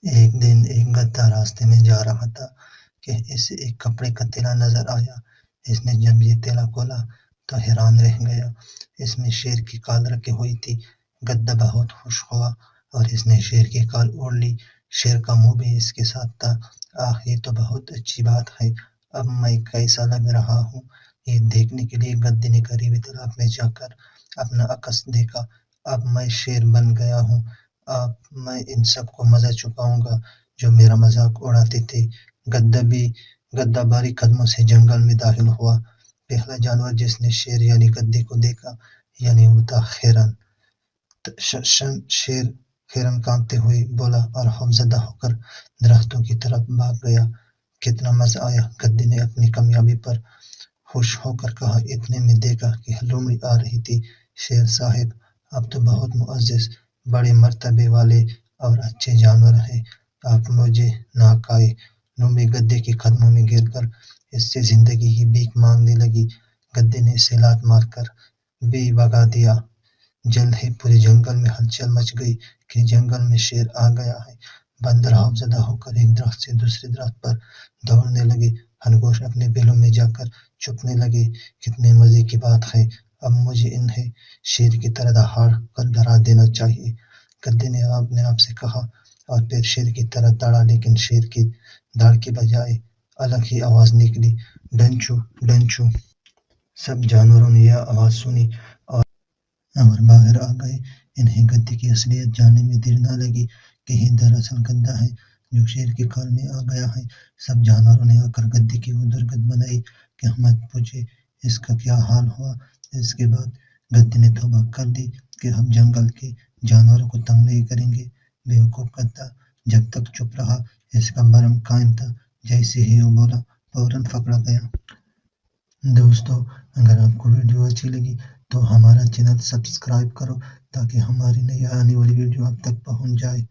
ایک دن ایک گدھا راستے میں جا رہا تھا کہ اسے ایک کپڑے کا تلا نظر آیا۔ اس نے جب یہ تلا کھولا تو حیران رہ گیا۔ اس میں شیر کی کھال رکھی ہوئی تھی۔ گدھا بہت خوش ہوا اور اس نے شیر کی کھال اوڑھ لی۔ شیر کا منہ بھی اس کے ساتھ تھا۔ آہ، یہ تو بہت اچھی بات ہے۔ اب میں کیسا لگ رہا ہوں؟ یہ دیکھنے کے لیے گدھے نے قریبی تالاب میں جا کر اپنا عکس دیکھا۔ اب میں شیر بن گیا ہوں۔ اب میں ان سب کو مزہ چکھاؤں گا جو میرا مذاق اڑاتے تھے۔ گدھا باریک قدموں سے جنگل میں داخل ہوا۔ پہلا جانور جس نے شیر یعنی گدھے کو دیکھا یعنی وہ تھا ہرن۔ شیر ہرن کانپتے ہوئے بولا اور خوفزدہ ہو کر درختوں کی طرف بھاگ گیا۔ کتنا مزہ آیا! گدھے نے اپنی کامیابی پر خوش ہو کر کہا۔ اتنے میں دیکھا کہ لومڑی آ رہی تھی۔ شیر صاحب، آپ تو بہت معزز، بڑے مرتبے والے اور اچھے جانور ہیں، آپ مجھے نہ کھائیں۔ لومڑی گدھے کے قدموں میں گر کر اس سے زندگی کی بھیک مانگنے لگی۔ گدھے نے اسے لات مار کر بھی بھگا دیا۔ جلد ہی پورے جنگل میں ہلچل مچ گئی کہ جنگل میں شیر آ گیا ہے۔ بندر خوفزدہ ہو کر ایک درخت سے دوسرے درخت پر دوڑنے لگے۔ خرگوش اپنے بلوں میں جا کر چھپنے لگے۔ کتنے مزے کی بات ہے! اب مجھے انہیں شیر کی طرح دہاڑ کر ڈرا دینا چاہیے، گدھے نے اپنے آپ سے کہا اور پھر شیر کی طرح دوڑا، لیکن شیر کی داڑ کے بجائے الگ ہی آواز نکلی، ڈنچو ڈنچو۔ سب جانوروں نے یہ آواز سنی اور باہر آ گئے۔ انہیں گدھے کی اصلیت جاننے میں دیر نہ لگی کہ یہ دراصل گدھا ہے جو شیر کی کھال میں آ گیا ہے۔ سب جانوروں نے آ کر گدھے کی وہ درگت بنائی کہ مت پوچھیں اس کا کیا حال ہوا۔ اس کے بعد گدھے نے توبہ کر لی کہ اب جنگل کے جانوروں کو تنگ نہیں کریں گے۔ بیوقوف گدھا جب تک چپ رہا اس کا بھرم قائم تھا، جیسے ہی وہ بولا فوراً پکڑا گیا۔ دوستو، اگر آپ کو ویڈیو اچھی لگی تو ہمارا چینل سبسکرائب کرو تاکہ ہماری نئی آنے والی ویڈیو آپ تک پہنچ جائے۔